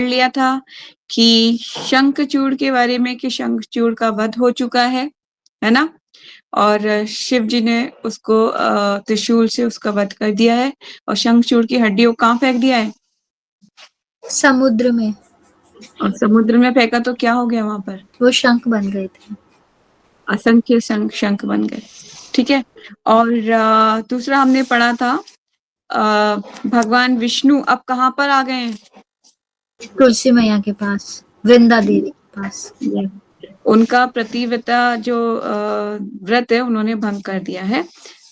लिया था कि शंखचूड़ के बारे में कि शंखचूड़ का वध हो चुका है ना? और शिव जी ने उसको त्रिशूल से उसका वध कर दिया है और शंखचूड़ की हड्डी को कहाँ फेंक दिया है? समुद्र में। और समुद्र में फेंका तो क्या हो गया वहां पर? वो शंख बन गए थे। असंख्य शंख बन गए। ठीक है। और दूसरा हमने पढ़ा था भगवान विष्णु अब कहाँ पर आ गए हैं? तुलसी मैया के पास, वृंदा देवी के पास। उनका प्रतिव्रता जो व्रत है उन्होंने भंग कर दिया है,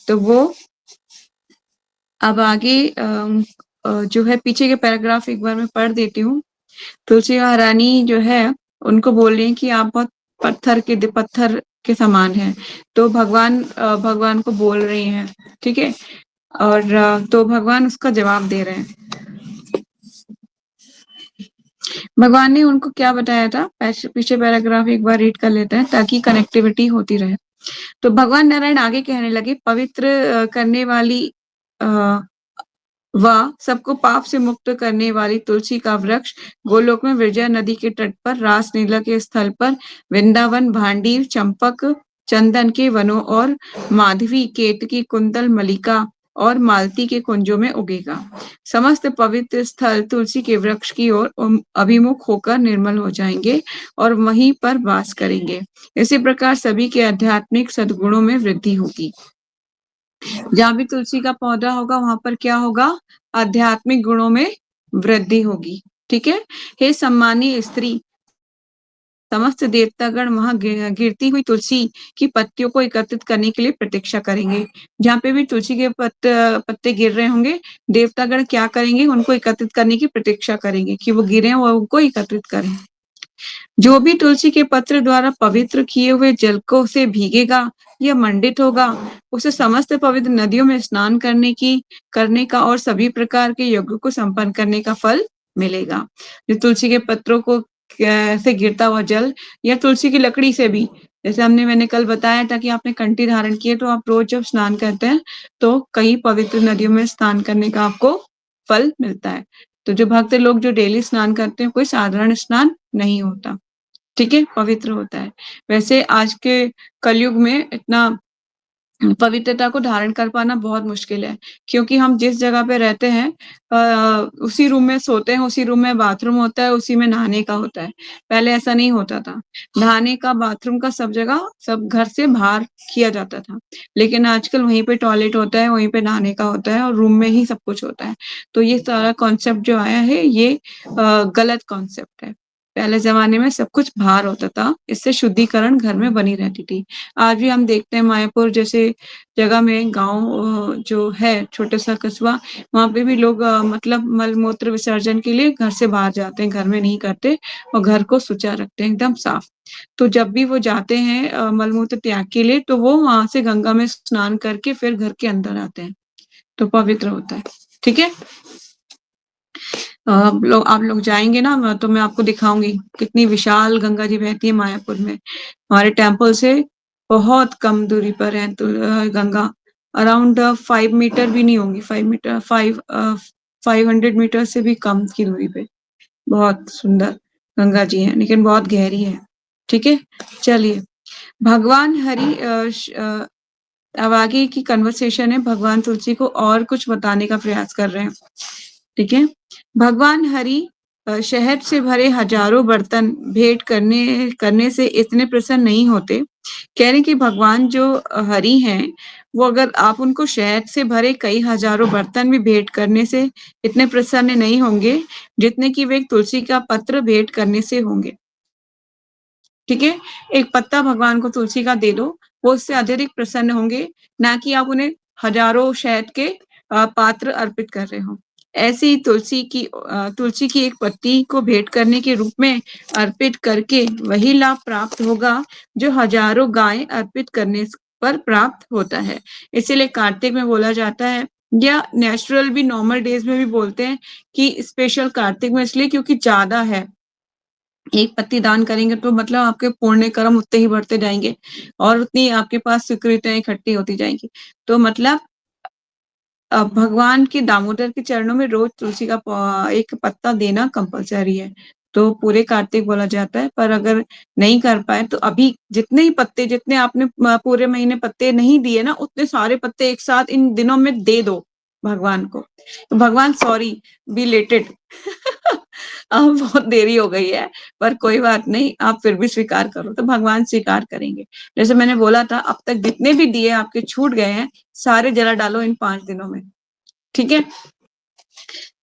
तो वो अब आगे जो है पीछे के पैराग्राफ एक बार मैं पढ़ देती हूँ। तुलसी महारानी जो है उनको बोल रही है कि आप बहुत पत्थर के समान हैं, तो भगवान को बोल रही हैं, ठीक है। और तो भगवान उसका जवाब दे रहे हैं। भगवान ने उनको क्या बताया था, पीछे पैराग्राफ एक बार रीड कर लेते हैं ताकि कनेक्टिविटी होती रहे। तो भगवान नारायण आगे कहने लगे, पवित्र करने वाली वह सबको पाप से मुक्त करने वाली तुलसी का वृक्ष गोलोक में विजय नदी के तट पर रासलीला के स्थल पर वृंदावन भांडीर चंपक चंदन के वनों और माधवी केतकी कुंतल मलिका और मालती के कुंजों में उगेगा। समस्त पवित्र स्थल तुलसी के वृक्ष की ओर अभिमुख होकर निर्मल हो जाएंगे और वहीं पर वास करेंगे। इसी प्रकार सभी के आध्यात्मिक सद्गुणों में वृद्धि होगी। जहाँ भी तुलसी का पौधा होगा वहां पर क्या होगा? आध्यात्मिक गुणों में वृद्धि होगी। ठीक है। हे सम्मानीय स्त्री, समस्त देवतागण वहां गिरती हुई तुलसी की पत्तियों को एकत्रित करने के लिए प्रतीक्षा करेंगे। जहाँ पे भी तुलसी के पत्ते गिर रहे होंगे, देवतागण क्या करेंगे? उनको एकत्रित करने की प्रतीक्षा करेंगे कि वो गिरे वो उनको एकत्रित करें। जो भी तुलसी के पत्र द्वारा पवित्र किए हुए जल को से भीगेगा या मंडित होगा, उसे समस्त पवित्र नदियों में स्नान करने का और सभी प्रकार के यज्ञ को संपन्न करने का फल मिलेगा। जो तुलसी के पत्रों को से गिरता हुआ जल या तुलसी की लकड़ी से भी, जैसे मैंने कल बताया था कि आपने कंठी धारण की है तो आप रोज जब स्नान करते हैं तो कई पवित्र नदियों में स्नान करने का आपको फल मिलता है। तो जो भक्त लोग जो डेली स्नान करते हैं, कोई साधारण स्नान नहीं होता, ठीक है, पवित्र होता है। वैसे आज के कलयुग में इतना पवित्रता को धारण कर पाना बहुत मुश्किल है, क्योंकि हम जिस जगह पे रहते हैं उसी रूम में सोते हैं, उसी रूम में बाथरूम होता है, उसी में नहाने का होता है। पहले ऐसा नहीं होता था। नहाने का, बाथरूम का सब जगह, सब घर से बाहर किया जाता था। लेकिन आजकल वहीं पे टॉयलेट होता है, वहीं पे नहाने का होता है और रूम में ही सब कुछ होता है। तो ये सारा कॉन्सेप्ट जो आया है ये गलत कॉन्सेप्ट है। पहले जमाने में सब कुछ बाहर होता था, इससे शुद्धिकरण घर में बनी रहती थी। आज भी हम देखते हैं मायापुर जैसे जगह में, गांव जो है छोटा सा कस्बा, वहां पे भी लोग मतलब मल मूत्र विसर्जन के लिए घर से बाहर जाते हैं, घर में नहीं करते और घर को सुचा रखते हैं एकदम साफ। तो जब भी वो जाते हैं मल मूत्र त्याग के लिए, तो वो वहां से गंगा में स्नान करके फिर घर के अंदर आते हैं, तो पवित्र होता है। ठीक है। आप लोग जाएंगे ना तो मैं आपको दिखाऊंगी कितनी विशाल गंगा जी बहती है मायापुर में। हमारे टेम्पल से बहुत कम दूरी पर है तो गंगा, अराउंड 5 मीटर भी नहीं होंगी, 500 मीटर से भी कम की दूरी पे बहुत सुंदर गंगा जी है, लेकिन बहुत गहरी है। ठीक है। चलिए, भगवान हरि अब आगे की कन्वर्सेशन है, भगवान तुलसी को और कुछ बताने का प्रयास कर रहे हैं। ठीक है। भगवान हरि शहद से भरे हजारों बर्तन भेंट करने से इतने प्रसन्न नहीं होते। कह रहे कि भगवान जो हरि हैं, वो अगर आप उनको शहद से भरे कई हजारों बर्तन भी भेंट करने से इतने प्रसन्न नहीं होंगे जितने कि वे एक तुलसी का पत्र भेंट करने से होंगे। ठीक है। एक पत्ता भगवान को तुलसी का दे दो, वो उससे अत्यधिक प्रसन्न होंगे, ना कि आप उन्हें हजारों शहद के पात्र अर्पित कर रहे हो। ऐसे ही तुलसी की एक पत्ती को भेंट करने के रूप में अर्पित करके वही लाभ प्राप्त होगा जो हजारों गाय अर्पित करने पर प्राप्त होता है। इसीलिए कार्तिक में बोला जाता है, या नेचुरल भी नॉर्मल डेज में भी बोलते हैं कि स्पेशल कार्तिक में, इसलिए क्योंकि ज्यादा है। एक पत्ती दान करेंगे तो मतलब आपके पुण्य कर्म उतने ही बढ़ते जाएंगे और उतनी आपके पास स्वीकृतियां इकट्ठी होती जाएंगी। तो मतलब भगवान के दामोदर के चरणों में रोज तुलसी का एक पत्ता देना कंपलसरी है। तो पूरे कार्तिक बोला जाता है, पर अगर नहीं कर पाए तो अभी जितने ही पत्ते, जितने आपने पूरे महीने पत्ते नहीं दिए ना, उतने सारे पत्ते एक साथ इन दिनों में दे दो भगवान को। तो भगवान सॉरी, बिलेटेड अब बहुत देरी हो गई है, पर कोई बात नहीं, आप फिर भी स्वीकार करो तो भगवान स्वीकार करेंगे। जैसे मैंने बोला था, अब तक जितने भी दिए आपके छूट गए हैं, सारे जला डालो इन 5 दिनों में, ठीक है?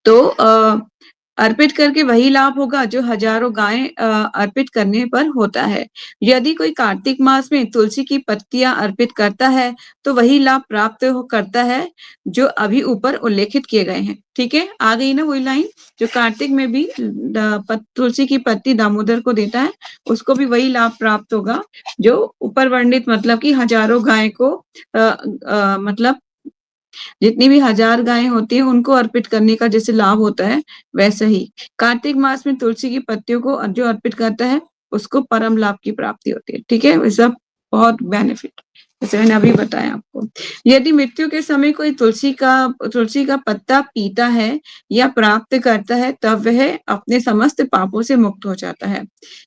तो अर्पित करके वही लाभ होगा जो हजारों गायें अर्पित करने पर होता है। यदि कोई कार्तिक मास में तुलसी की पत्तियां अर्पित करता है, तो वही लाभ प्राप्त करता है जो अभी ऊपर उल्लेखित किए गए हैं। ठीक है, आ गई ना वही लाइन, जो कार्तिक में भी तुलसी की पत्ती दामोदर को देता है, उसको भी वही लाभ प्राप्त होगा जो ऊपर वर्णित, मतलब कि हजारों गाय को मतलब जितनी भी 1000 गायें होती हैं उनको अर्पित करने का जैसे लाभ होता है, वैसे ही कार्तिक मास में तुलसी की पत्तियों को जो अर्पित करता है उसको परम लाभ की प्राप्ति होती है। ठीक है, वैसा बहुत बेनिफिट, जैसे मैंने अभी बताया आपको। यदि मृत्यु के समय कोई तुलसी का पत्ता पीता है या प्राप्त करता है, तब वह अपने समस्त पापों से मुक्त हो जाता है।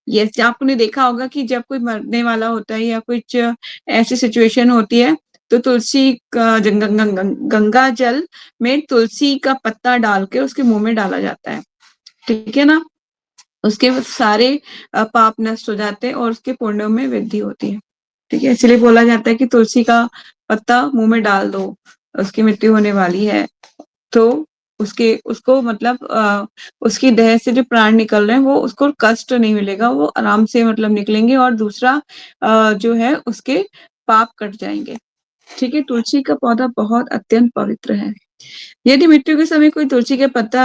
ये आपने देखा होगा कि जब कोई मरने वाला होता है या कुछ ऐसी सिचुएशन होती है, तो तुलसी का गंगा जल में तुलसी का पत्ता डाल के उसके मुंह में डाला जाता है। ठीक है ना, उसके सारे पाप नष्ट हो जाते हैं और उसके पुण्यों में वृद्धि होती है। ठीक है, इसलिए बोला जाता है कि तुलसी का पत्ता मुंह में डाल दो, उसकी मृत्यु होने वाली है, तो उसको मतलब उसकी देह से जो प्राण निकल रहे हैं वो उसको कष्ट नहीं मिलेगा, वो आराम से मतलब निकलेंगे, और दूसरा जो है उसके पाप कट जाएंगे। ठीक है, तुलसी का पौधा बहुत अत्यंत पवित्र है। यदि मृत्यु के समय कोई तुलसी के पत्ता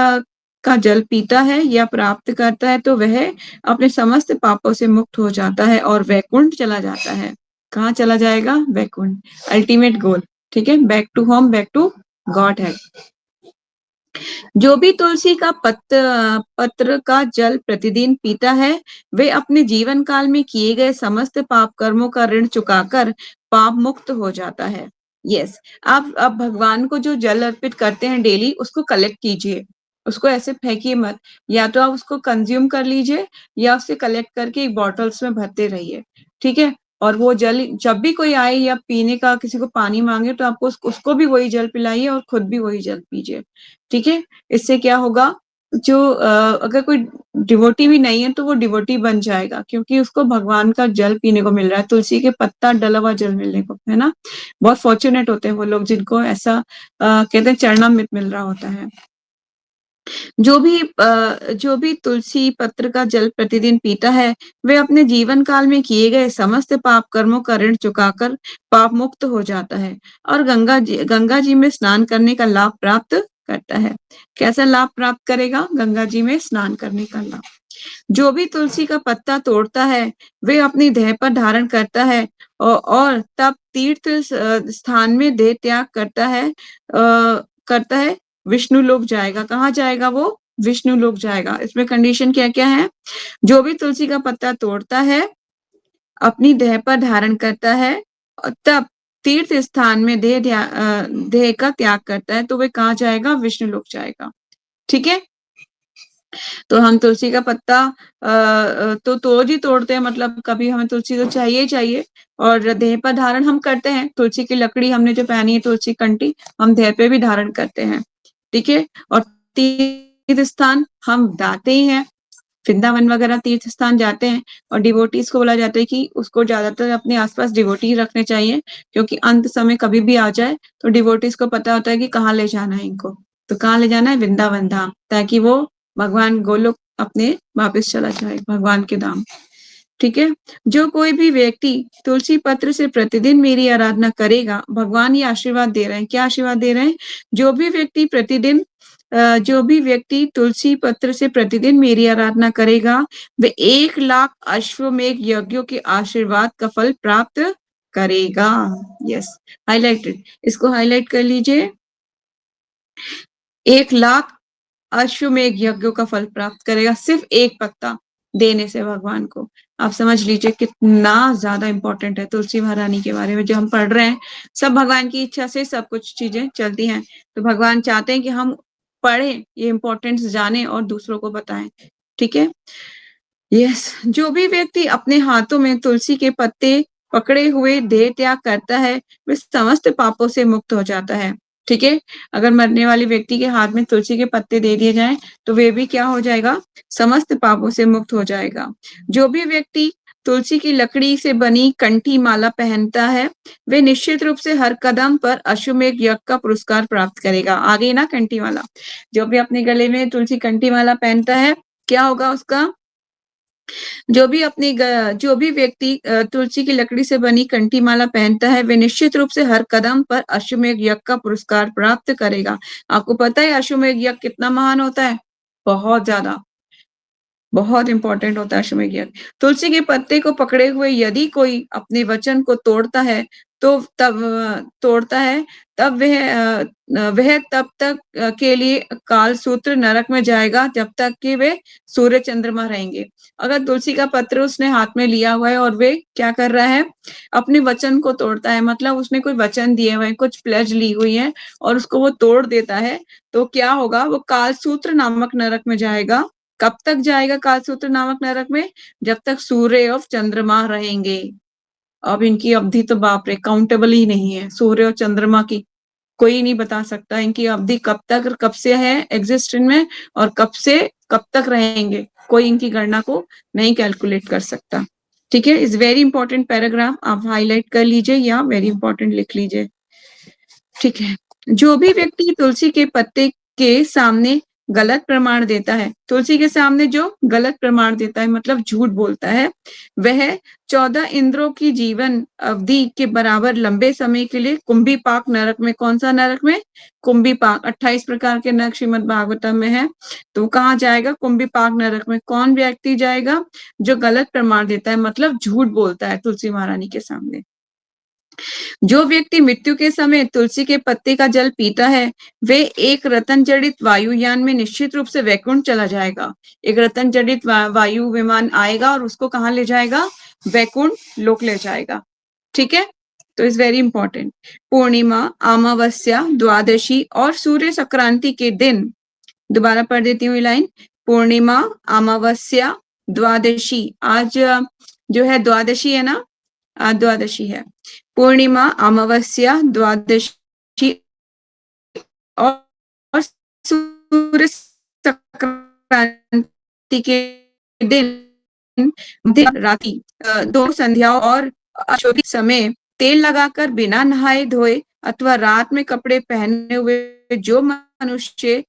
का जल पीता है या प्राप्त करता है, तो वह अपने समस्त पापों से मुक्त हो जाता है और वैकुंठ चला जाता है। कहाँ चला जाएगा? Vaikuntha, ultimate goal. ठीक है, back to home, back to God है। जो भी तुलसी का पत्र का जल प्रतिदिन पीता है, वे अपने जीवन काल में किए गए समस्त पाप कर्मों का ऋण चुकाकर पाप मुक्त हो जाता है। यस, आप भगवान को जो जल अर्पित करते हैं डेली, उसको कलेक्ट कीजिए, उसको ऐसे फेंकिए मत, या तो आप उसको कंज्यूम कर लीजिए या उससे कलेक्ट करके एक बॉटल्स में भरते रहिए। ठीक है, और वो जल जब भी कोई आए या पीने का किसी को पानी मांगे, तो आपको उसको भी वही जल पिलाइए और खुद भी वही जल पीजिए। ठीक है, इससे क्या होगा, जो अगर कोई डिवोटी भी नहीं है तो वो डिवोटी बन जाएगा, क्योंकि उसको भगवान का जल पीने को मिल रहा है, तुलसी के पत्ता डला हुआ जल मिलने को, है ना। बहुत फॉर्चुनेट होते हैं वो लोग जिनको ऐसा कहते हैं चरणामृत मिल रहा होता है। जो भी तुलसी पत्र का जल प्रतिदिन पीता है, वे अपने जीवन काल में किए गए समस्त पाप कर्मों का ऋण चुकाकर पाप मुक्त हो जाता है और गंगा जी में स्नान करने का लाभ प्राप्त करता है। कैसा लाभ प्राप्त करेगा? गंगा जी में स्नान करने का लाभ। जो भी तुलसी का पत्ता तोड़ता है, वे अपनी देह पर धारण करता है और तब तीर्थ स्थान में देह त्याग करता है, विष्णु लोक जाएगा। कहाँ जाएगा वो? विष्णु लोक जाएगा। इसमें कंडीशन क्या क्या है? जो भी तुलसी का पत्ता तोड़ता है, अपनी देह पर धारण करता है और तब तीर्थ स्थान में देह का त्याग करता है, तो वे कहाँ जाएगा? विष्णु लोक जाएगा। ठीक है, तो हम तुलसी का पत्ता तो रोज ही तोड़ते हैं, मतलब कभी हमें तुलसी तो चाहिए ही चाहिए, और देह पर धारण हम करते हैं। तुलसी की लकड़ी हमने जो पहनी है, तुलसी कंठी, हम देह पे भी धारण करते हैं। ठीक है, और तीर्थ स्थान हम जाते ही हैं, वृंदावन वगैरह तीर्थ स्थान जाते हैं, और डिवोटीज को बोला जाता है कि उसको ज्यादातर अपने आसपास डिवोटी रखने चाहिए, क्योंकि अंत समय कभी भी आ जाए तो डिवोटीज को पता होता है कि कहाँ ले जाना है इनको, तो कहाँ ले जाना है? वृंदावन धाम, ताकि वो भगवान गोलोक अपने वापस चला जाए, भगवान के धाम। ठीक है, जो कोई भी व्यक्ति तुलसी पत्र से प्रतिदिन मेरी आराधना करेगा, भगवान ये आशीर्वाद दे रहे हैं। क्या आशीर्वाद दे रहे हैं? जो भी व्यक्ति तुलसी पत्र से प्रतिदिन मेरी आराधना करेगा, वे 1,00,000 अश्वमेध यज्ञों के आशीर्वाद का फल प्राप्त करेगा। यस, हाईलाइटेड, इसको हाईलाइट कर लीजिए। 1,00,000 अश्वमेध यज्ञों का फल प्राप्त करेगा, सिर्फ एक पत्ता। देने से भगवान को। आप समझ लीजिए कितना ज्यादा इंपॉर्टेंट है तुलसी महारानी के बारे में जो हम पढ़ रहे हैं। सब भगवान की इच्छा से सब कुछ चीजें चलती हैं, तो भगवान चाहते हैं कि हम पढ़ें, ये इंपॉर्टेंस जाने और दूसरों को बताएं। ठीक है, यस। जो भी व्यक्ति अपने हाथों में तुलसी के पत्ते पकड़े हुए देह त्याग करता है, वह समस्त पापों से मुक्त हो जाता है। ठीक है, अगर मरने वाले व्यक्ति के हाथ में तुलसी के पत्ते दे दिए जाएं, तो वे भी क्या हो जाएगा, समस्त पापों से मुक्त हो जाएगा। जो भी व्यक्ति तुलसी की लकड़ी से बनी कंठी माला पहनता है, वे निश्चित रूप से हर कदम पर अश्वमेध यज्ञ का पुरस्कार प्राप्त करेगा। आ गई ना कंठी माला। जो भी अपने गले में तुलसी कंठी माला पहनता है, क्या होगा उसका, जो भी व्यक्ति तुलसी की लकड़ी से बनी कंठी माला पहनता है, वे निश्चित रूप से हर कदम पर अश्वमेध यज्ञ का पुरस्कार प्राप्त करेगा। आपको पता है अश्वमेध यज्ञ कितना महान होता है? बहुत ज्यादा, बहुत इंपॉर्टेंट होता है अश्वमेध यज्ञ। तुलसी के पत्ते को पकड़े हुए यदि कोई अपने वचन को तोड़ता है, तो तब वह तब तक के लिए कालसूत्र नरक में जाएगा जब तक कि वे सूर्य चंद्रमा रहेंगे। अगर तुलसी का पत्र उसने हाथ में लिया हुआ है और वे क्या कर रहा है, अपने वचन को तोड़ता है, मतलब उसने कोई वचन दिए हुए हैं, कुछ प्लेज ली हुई है और उसको वो तोड़ देता है, तो क्या होगा, वो कालसूत्र नामक नरक में जाएगा। कब तक जाएगा कालसूत्र नामक नरक में? जब तक सूर्य और चंद्रमा रहेंगे। अब इनकी अवधि तो बाप रे काउंटेबल ही नहीं है, सूर्य और चंद्रमा की कोई नहीं बता सकता इनकी अवधि कब तक, कब से है एग्जिस्ट में और कब से कब तक रहेंगे, कोई इनकी गणना को नहीं कैलकुलेट कर सकता। ठीक है, इज वेरी इंपॉर्टेंट पैराग्राफ, आप हाईलाइट कर लीजिए या वेरी इंपॉर्टेंट लिख लीजिए। ठीक है, जो भी व्यक्ति तुलसी के पत्ते के सामने गलत प्रमाण देता है, तुलसी के सामने जो गलत प्रमाण देता है मतलब झूठ बोलता है, वह 14 इंद्रों की जीवन अवधि के बराबर लंबे समय के लिए कुंभीपाक नरक में, कौन सा नरक में? कुंभीपाक। 28 प्रकार के नरक श्रीमद् भागवतम में है, तो कहाँ जाएगा? कुंभीपाक नरक में। कौन व्यक्ति जाएगा? जो गलत प्रमाण देता है, मतलब झूठ बोलता है तुलसी महारानी के सामने। जो व्यक्ति मृत्यु के समय तुलसी के पत्ते का जल पीता है, वे एक रतन जड़ित वायुयान में निश्चित रूप से वैकुंठ चला जाएगा। एक रतन जड़ित वायु विमान आएगा और उसको कहाँ ले जाएगा? वैकुंठ लोक ले जाएगा। ठीक है, तो इज वेरी इंपॉर्टेंट। पूर्णिमा, अमावस्या, द्वादशी और सूर्य संक्रांति के दिन, दोबारा पढ़ देती हूँ ये लाइन, पूर्णिमा, अमावस्या, द्वादशी, आज जो है द्वादशी है ना, द्वादशी है, पूर्णिमा, अमावस्या, द्वादशी और सूर्य संक्रांति के दिन रात्रि दो संध्याओं और अशोक समय तेल लगाकर बिना नहाए धोए अथवा रात में कपड़े पहने हुए जो मनुष्य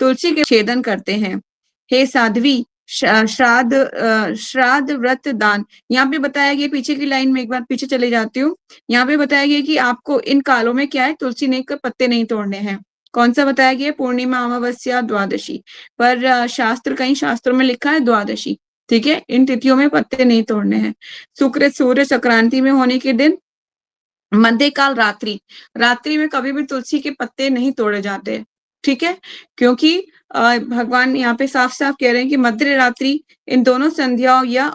तुलसी के छेदन करते हैं, हे साध्वी, श्राद्ध व्रत दान, यहाँ पे बताया गया, पीछे की लाइन में एक बार पीछे चले जाती हूँ, यहाँ पे बताया गया कि आपको इन कालों में क्या है, तुलसी ने के पत्ते नहीं तोड़ने हैं। कौन सा बताया गया? पूर्णिमा, अमावस्या, द्वादशी, पर शास्त्र, कई शास्त्रों में लिखा है द्वादशी। ठीक है, इन तिथियों में पत्ते नहीं तोड़ने हैं। शुक्र सूर्य संक्रांति में होने के दिन, मध्यकाल रात्रि, रात्रि में कभी भी तुलसी के पत्ते नहीं तोड़े जाते। ठीक है, क्योंकि भगवान यहाँ पे साफ साफ कह रहे हैं कि मध्य रात्रि इन दोनों संध्याओं या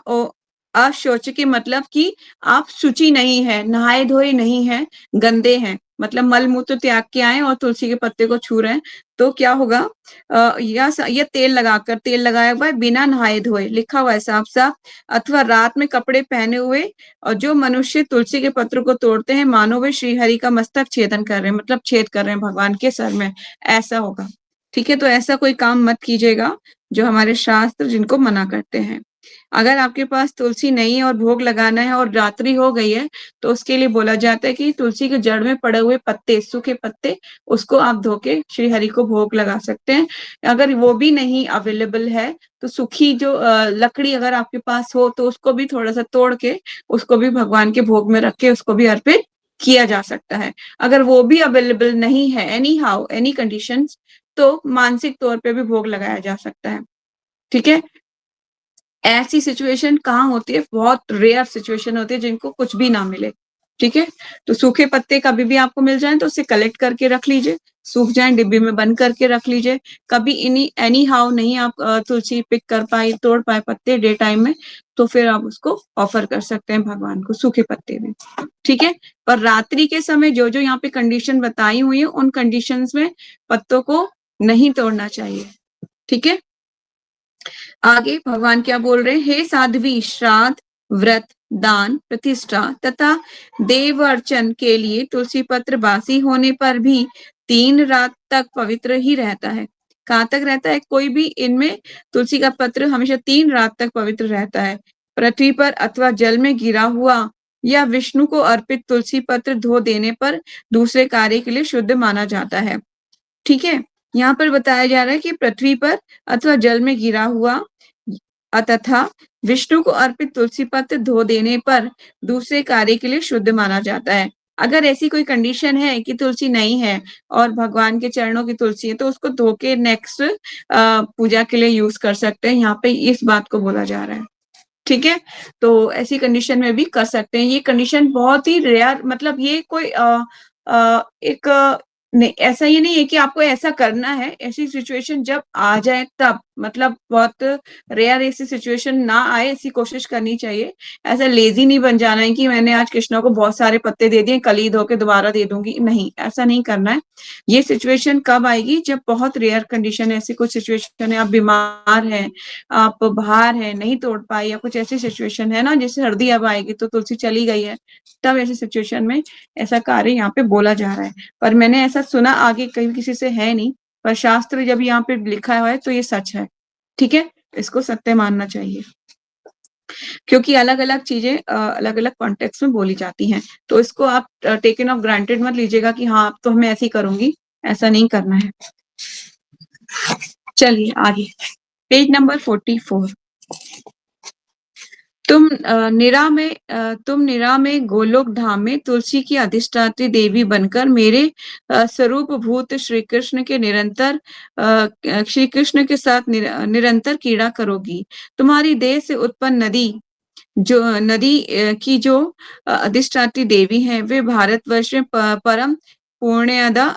अशौच के मतलब कि आप शुचि नहीं है, नहाए धोए नहीं है, गंदे हैं, मतलब मल मूत्र त्याग के आए और तुलसी के पत्ते को छू रहे हैं, तो क्या होगा, या तेल लगाकर, तेल लगाया हुआ है बिना नहाए धोए, लिखा हुआ है साफ साफ, अथवा रात में कपड़े पहने हुए, और जो मनुष्य तुलसी के पत्र को तोड़ते हैं मानो वे श्रीहरि का मस्तक छेदन कर रहे हैं, मतलब छेद कर रहे हैं भगवान के सर में, ऐसा होगा। ठीक है, तो ऐसा कोई काम मत कीजिएगा जो हमारे शास्त्र जिनको मना करते हैं। अगर आपके पास तुलसी नहीं है और भोग लगाना है और रात्रि हो गई है, तो उसके लिए बोला जाता है कि तुलसी के जड़ में पड़े हुए पत्ते, सूखे पत्ते, उसको आप धो के श्री हरि को भोग लगा सकते हैं। अगर वो भी नहीं अवेलेबल है, तो सूखी जो लकड़ी अगर आपके पास हो, तो उसको भी थोड़ा सा तोड़ के उसको भी भगवान के भोग में रख के उसको भी अर्पित किया जा सकता है। अगर वो भी अवेलेबल नहीं है, एनी हाउ एनी कंडीशंस, तो मानसिक तौर पे भी भोग लगाया जा सकता है। ठीक है, ऐसी सिचुएशन कहाँ होती है? बहुत रेयर सिचुएशन होती है जिनको कुछ भी ना मिले। ठीक है, तो सूखे पत्ते कभी भी आपको मिल जाए तो उसे कलेक्ट करके रख लीजिए, सूख जाए डिब्बी में बंद करके रख लीजिए। कभी एनी हाउ नहीं आप तुलसी पिक कर पाए, तोड़ पाए पत्ते डे टाइम में, तो फिर आप उसको ऑफर कर सकते हैं भगवान को सूखे पत्ते में, ठीक है। पर रात्रि के समय जो जो यहाँ पे कंडीशन बताई हुई है उन कंडीशंस में पत्तों को नहीं तोड़ना चाहिए, ठीक है। आगे भगवान क्या बोल रहे हैं, हे साध्वी, श्राद्ध, व्रत, दान, प्रतिष्ठा तथा देव अर्चन के लिए तुलसी पत्र बासी होने पर भी 3 रात तक पवित्र ही रहता है। कहाँ तक रहता है? कोई भी इनमें तुलसी का पत्र हमेशा 3 रात तक पवित्र रहता है। पृथ्वी पर अथवा जल में गिरा हुआ या विष्णु को अर्पित तुलसी पत्र धो देने पर दूसरे कार्य के लिए शुद्ध माना जाता है, ठीक है। यहाँ पर बताया जा रहा है कि पृथ्वी पर अथवा जल में गिरा हुआ तथा विष्णु को अर्पित तुलसी पत्र धो देने पर दूसरे कार्य के लिए शुद्ध माना जाता है। अगर ऐसी कोई कंडीशन है कि तुलसी नहीं है और भगवान के चरणों की तुलसी है, तो उसको धो के नेक्स्ट पूजा के लिए यूज कर सकते हैं। यहाँ पे इस बात को बोला जा रहा है, ठीक है। तो ऐसी कंडीशन में भी कर सकते हैं। ये कंडीशन बहुत ही रेयर, मतलब ये कोई एक नहीं, ऐसा ये नहीं है कि आपको ऐसा करना है। ऐसी सिचुएशन जब आ जाए तब, मतलब बहुत रेयर ऐसी सिचुएशन ना आए, ऐसी कोशिश करनी चाहिए। ऐसा लेजी नहीं बन जाना है कि मैंने आज कृष्णा को बहुत सारे पत्ते दे दिए, कल ही धो के दोबारा दे दूंगी, नहीं, ऐसा नहीं करना है। ये सिचुएशन कब आएगी? जब बहुत रेयर कंडीशन है, ऐसी कुछ सिचुएशन है, आप बीमार हैं, आप बाहर हैं, नहीं तोड़ पाए, या कुछ ऐसी सिचुएशन है ना, जैसे सर्दी अब आएगी तो तुलसी चली गई है, तब ऐसी सिचुएशन में ऐसा कार्य यहाँ पे बोला जा रहा है। पर मैंने ऐसा सुना आगे कहीं किसी से है नहीं, पर शास्त्र जब यहाँ पे लिखा हुआ है तो ये सच है, ठीक है। इसको सत्य मानना चाहिए, क्योंकि अलग अलग चीजें अलग अलग कॉन्टेक्स्ट में बोली जाती हैं। तो इसको आप टेकन ऑफ ग्रांटेड मत लीजिएगा कि हाँ अब तो मैं ऐसे ही करूंगी, ऐसा नहीं करना है। चलिए आगे, पेज नंबर 44। तुम निरा में गोलोक धाम में तुलसी की अधिष्ठात्री देवी बनकर मेरे स्वरूप भूत श्री कृष्ण के साथ निरंतर क्रीड़ा करोगी। तुम्हारी देह से उत्पन्न नदी की जो अधिष्ठात्री देवी हैं, वे भारतवर्ष में परम पूर्णयदा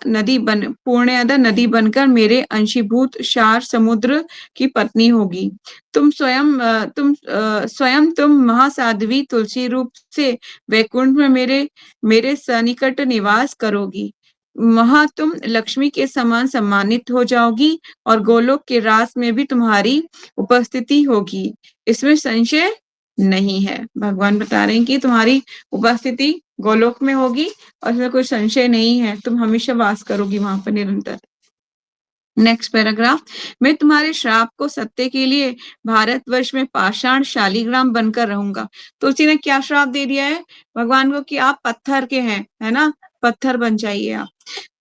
नदी बनकर मेरे अंशीभूत क्षार समुद्र की पत्नी होगी। तुम महासाध्वी तुलसी रूप से वैकुंठ में मेरे सनिकट निवास करोगी। वहां तुम लक्ष्मी के समान सम्मानित हो जाओगी और गोलोक के रास में भी तुम्हारी उपस्थिति होगी, इसमें संशय नहीं है। भगवान बता रहे हैं कि तुम्हारी उपस्थिति गोलोक में होगी और इसमें कोई संशय नहीं है, तुम हमेशा वास करोगी वहां पर निरंतर। नेक्स्ट पैराग्राफ, मैं तुम्हारे श्राप को सत्य के लिए भारतवर्ष में पाषाण शालिग्राम बनकर रहूंगा। तुलसी ने क्या श्राप दे दिया है भगवान को कि आप पत्थर के हैं, है ना, पत्थर बन जाइए आप।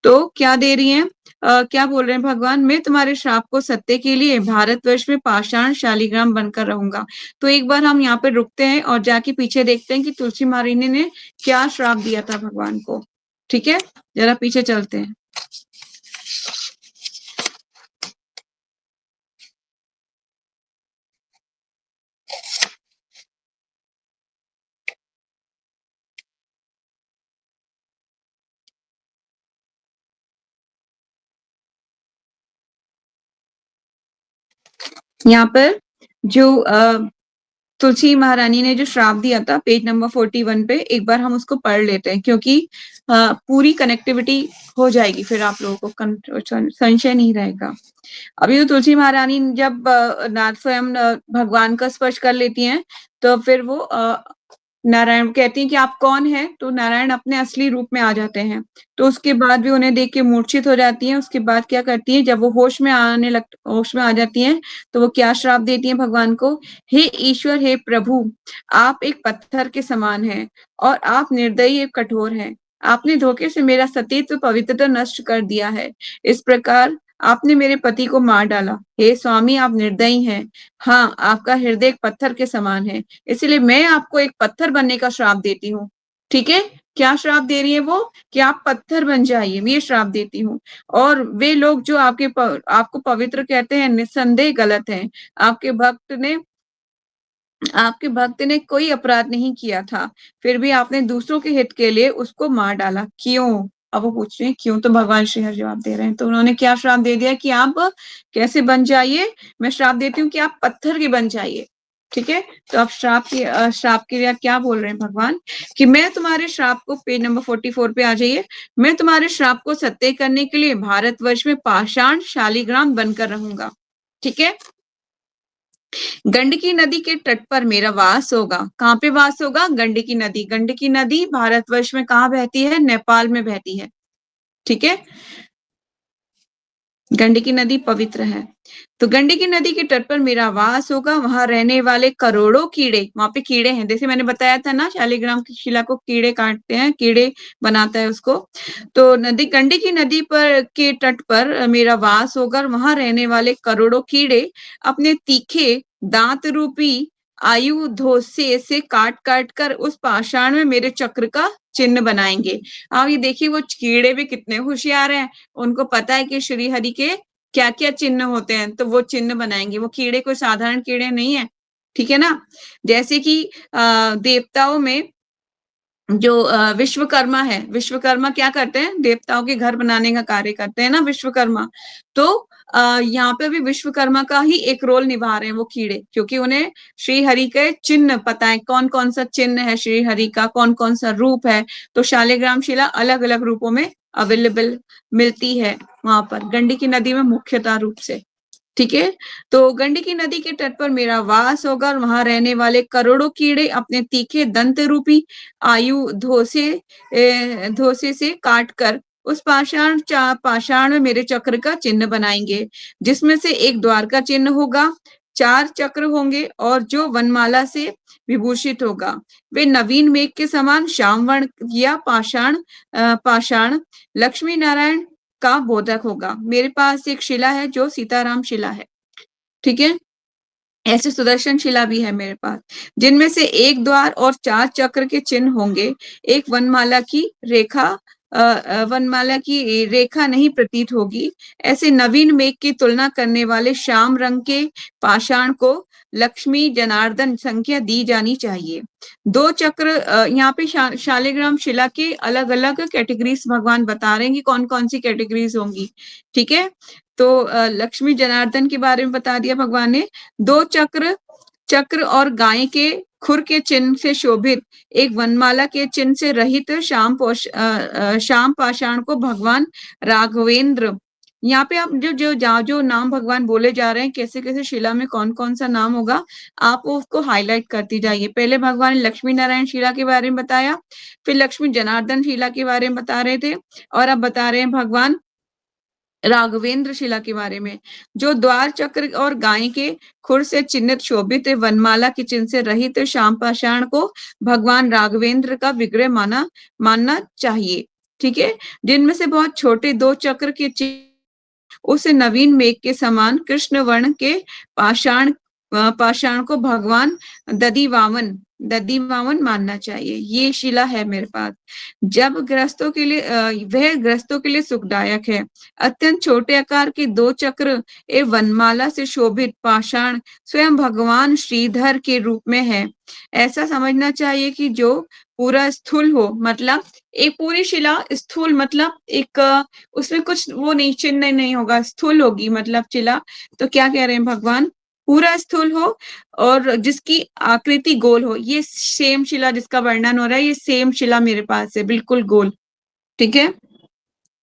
तो क्या दे रही हैं, क्या बोल रहे हैं भगवान, मैं तुम्हारे श्राप को सत्य के लिए भारतवर्ष में पाषाण शालिग्राम बनकर रहूंगा। तो एक बार हम यहाँ पे रुकते हैं और जाके पीछे देखते हैं कि तुलसी महारानी ने क्या श्राप दिया था भगवान को, ठीक है। जरा पीछे चलते हैं। यहाँ पर जो तुलसी महारानी ने जो श्राप दिया था पेज नंबर 41 पे, एक बार हम उसको पढ़ लेते हैं, क्योंकि पूरी कनेक्टिविटी हो जाएगी, फिर आप लोगों को संशय नहीं रहेगा। अभी तो तुलसी महारानी जब स्वयं भगवान का स्पर्श कर लेती हैं, तो फिर वो नारायण कहती हैं कि आप कौन हैं, तो नारायण अपने असली रूप में आ जाते हैं। तो उसके बाद भी उन्हें देख के मूर्छित हो जाती हैं। उसके बाद क्या करती हैं, जब वो होश में आ जाती हैं, तो वो क्या श्राप देती हैं भगवान को, हे ईश्वर, हे प्रभु, आप एक पत्थर के समान हैं और आप निर्दयी एवं कठोर हैं। आपने धोखे से मेरा सतीत्व पवित्रता नष्ट कर दिया है। इस प्रकार आपने मेरे पति को मार डाला। हे स्वामी, आप निर्दयी हैं। हाँ, आपका हृदय एक पत्थर के समान है, इसलिए मैं आपको एक पत्थर बनने का श्राप देती हूँ, ठीक है। क्या श्राप दे रही है वो, कि आप पत्थर बन जाइए, ये श्राप देती हूँ। और वे लोग जो आपको पवित्र कहते हैं, निस्संदेह गलत हैं। आपके भक्त ने कोई अपराध नहीं किया था, फिर भी आपने दूसरों के हित के लिए उसको मार डाला। क्यों? अब वो पूछ रहे हैं क्यों, तो भगवान श्री हरि जवाब दे रहे हैं। तो उन्होंने क्या श्राप दे दिया कि आप कैसे बन जाइए, मैं श्राप देती हूँ कि आप पत्थर के बन जाइए। ठीक है, तो अब श्राप के लिए क्या बोल रहे हैं भगवान कि मैं तुम्हारे श्राप को, पेज नंबर 44 पे आ जाइए, मैं तुम्हारे श्राप को सत्य करने के लिए भारतवर्ष में पाषाण शालिग्राम बनकर रहूंगा। ठीक है, गंडकी नदी के तट पर मेरा वास होगा। कहाँ पे वास होगा? गंडकी नदी। गंडकी नदी भारतवर्ष में कहाँ बहती है? नेपाल में बहती है। ठीक है, गंडकी नदी पवित्र है। तो गंडकी नदी के तट पर मेरा वास होगा, वहां रहने वाले करोड़ों कीड़े, वहां पे कीड़े हैं, जैसे मैंने बताया था ना, शालिग्राम की शिला को कीड़े काटते हैं, कीड़े बनाता है उसको। तो नदी, गंडकी नदी पर के तट पर मेरा वास होगा, वहां रहने वाले करोड़ों कीड़े अपने तीखे दांत रूपी आयु धोसे से काट काट कर उस पाषाण में मेरे चक्र का चिन्ह बनाएंगे। अब ये देखिए वो कीड़े भी कितने होशियार हैं, उनको पता है कि श्री हरि के क्या क्या चिन्ह होते हैं, तो वो चिन्ह बनाएंगे। वो कीड़े कोई साधारण कीड़े नहीं है, ठीक है ना। जैसे कि देवताओं में जो विश्वकर्मा है, विश्वकर्मा क्या करते हैं? देवताओं के घर बनाने का कार्य करते हैं ना विश्वकर्मा। तो यहाँ पे भी विश्वकर्मा का ही एक रोल निभा रहे हैं वो कीड़े, क्योंकि उन्हें श्री हरि के चिन्ह पता है, कौन कौन सा चिन्ह है श्री हरि का, कौन कौन सा रूप है। तो शालिग्राम शिला अलग अलग रूपों में अवेलेबल मिलती है वहां पर, गंडकी नदी में मुख्यतः रूप से। ठीक है, तो गंडकी नदी के तट पर मेरा वास होगा और वहां रहने वाले करोड़ों कीड़े अपने तीखे दंत रूपी आयु धोसे से काट कर उस पाषाण में मेरे चक्र का चिन्ह बनाएंगे, जिसमें से एक द्वार का चिन्ह होगा, 4 चक्र होंगे और जो वनमाला से विभूषित होगा। वे नवीन मेघ के समान श्याम वर्ण या पाषाण लक्ष्मी नारायण का बोधक होगा। मेरे पास एक शिला है जो सीताराम शिला है। ठीक है, ऐसे सुदर्शन शिला भी है मेरे पास, जिनमें से एक द्वार और 4 चक्र के चिन्ह होंगे। एक वनमाला की रेखा नहीं प्रतीत होगी। ऐसे नवीन मेघ की तुलना करने वाले श्याम रंग के पाषाण को लक्ष्मी जनार्दन संख्या दी जानी चाहिए। 2 चक्र, यहाँ पे शालिग्राम शिला के अलग अलग कैटेगरीज भगवान बता रहे हैं कि कौन कौन सी कैटेगरीज होंगी। ठीक है, तो लक्ष्मी जनार्दन के बारे में बता दिया भगवान ने। 2 चक्र और गाय के खुर के चिन्ह से शोभित एक वनमाला के चिन्ह से रहित श्याम पाषाण को भगवान राघवेंद्र, यहाँ पे आप जो नाम भगवान बोले जा रहे हैं, कैसे कैसे शिला में कौन कौन सा नाम होगा, आप उसको हाईलाइट करती जाइए। पहले भगवान ने लक्ष्मी नारायण शिला के बारे में बताया, फिर लक्ष्मी जनार्दन शिला के बारे में बता रहे थे, और अब बता रहे हैं भगवान राघवेंद्र शिला के बारे में। जो द्वार चक्र और गाय के खुर से चिन्हित शोभित वनमाला के चिन्ह से रहित श्याम पाषाण को भगवान राघवेंद्र का विग्रह मानना चाहिए। ठीक है, जिनमें से बहुत छोटे 2 चक्र के चिन्ह उसे नवीन मेघ के समान कृष्ण वर्ण के पाषाण को भगवान दधिवामन मानना चाहिए। ये शिला है मेरे पास। जब ग्रस्तों के लिए वह ग्रस्तों के लिए सुखदायक है। अत्यंत छोटे आकार के 2 चक्र एवं वनमाला से शोभित पाषाण स्वयं भगवान श्रीधर के रूप में है। ऐसा समझना चाहिए कि जो पूरा स्थूल हो, मतलब एक पूरी शिला स्थूल, मतलब एक उसमें कुछ वो नहीं, चिन्ह नहीं होगा, स्थूल होगी मतलब शिला। तो क्या कह रहे हैं भगवान? पूरा स्थूल हो और जिसकी आकृति गोल हो। ये सेम शिला जिसका वर्णन हो रहा है, ये सेम शिला मेरे पास है, बिल्कुल गोल। ठीक है,